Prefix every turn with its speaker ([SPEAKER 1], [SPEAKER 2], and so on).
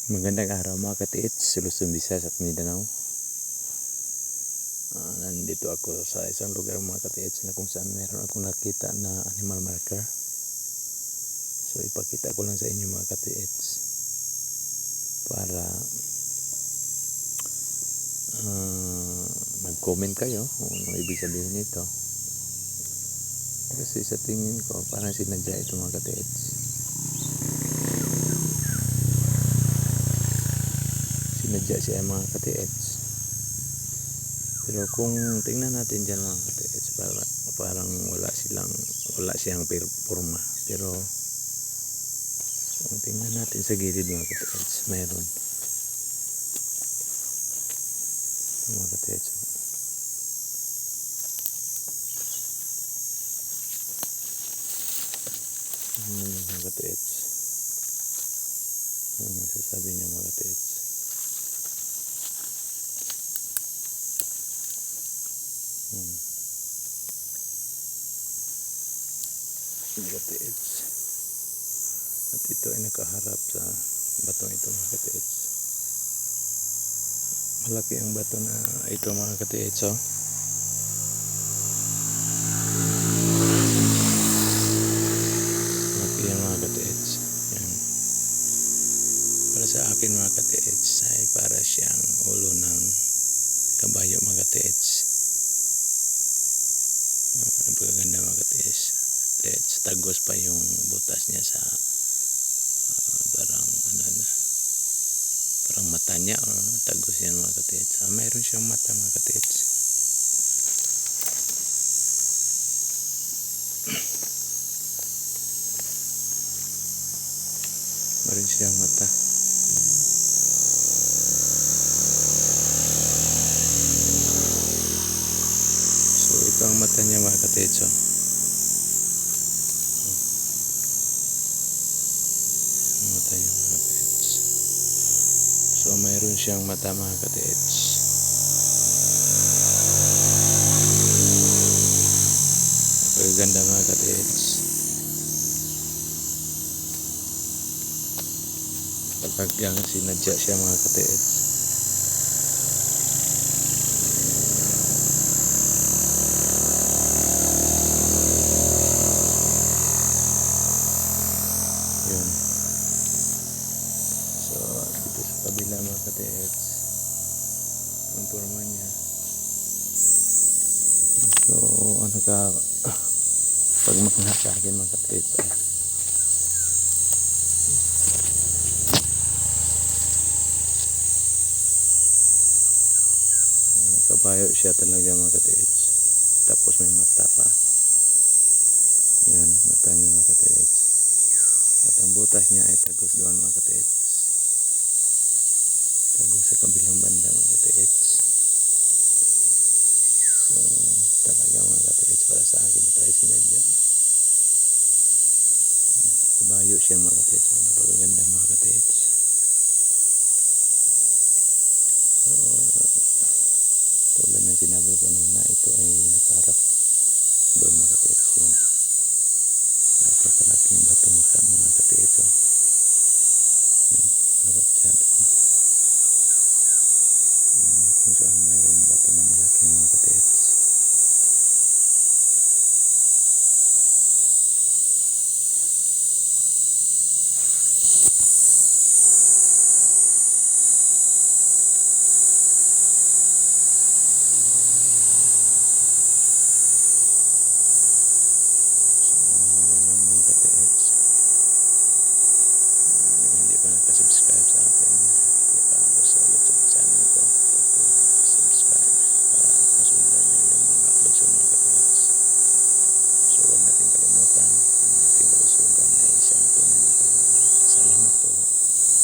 [SPEAKER 1] Magandang araw mga katiits, Luzon, Visayas at Mindanao. Nandito ako sa isang lugar mga katiits na kung saan meron akong nakita na animal marker. So ipakita ko lang sa inyo mga katiits para mag-comment kayo kung ano ibig sabihin nito. Kasi sa tingin ko parang sinadya ito mga katiits. Sinadya siya mga katiits. Pero kung tingnan natin dyan mga katiits, parang wala siyang forma. Pero kung tingnan natin sa gilid mga katiits, mayroon. Mga katiits. Mga katiits. Ano masasabi niya mga katiits? Mga katiits. At ito ay nakaharap sa batong ito mga katiits. Malaki ang bato na ito mga katiits. Oh. Malaki yan mga katiits. Yan. Para sa akin mga katiits ay para siyang ulo ng kabayo mga katiits. Napakaganda mga katiits. Tagos pa yung butas niya sa parang mata niya, tagos yan mga katiits. Mayroon siyang mata mga katiits. Mayroon siyang mata. So ito ang mata niya mga katiits. Mata niya mga katiits. So mayroon siyang mata mga katiits. Napakaganda mga katiits. Talagang sinadya siya mga katiits. Yun. So dito sa kabila mga katiits, ang forma niya. So pagmangha sa akin mga katiits. Kabayo siya talaga mga katiits. Tapos may mata pa. Yun, mata niya mga katiits. At ang butas niya ay tagos doon mga katiits. Tagos sa kabilang banda mga katiits. So talaga mga katiits, para sa akin ito ay sinadya. Kabayo siya mga katiits. So, napakaganda mga katiits. So tulad ng sinabi ko na ito ay nakaharap doon mga katiits. Yun, napakalaking bato mga katiits. So yun, harap siya doon. Kung saan mayroong bato na malaki mga katiits.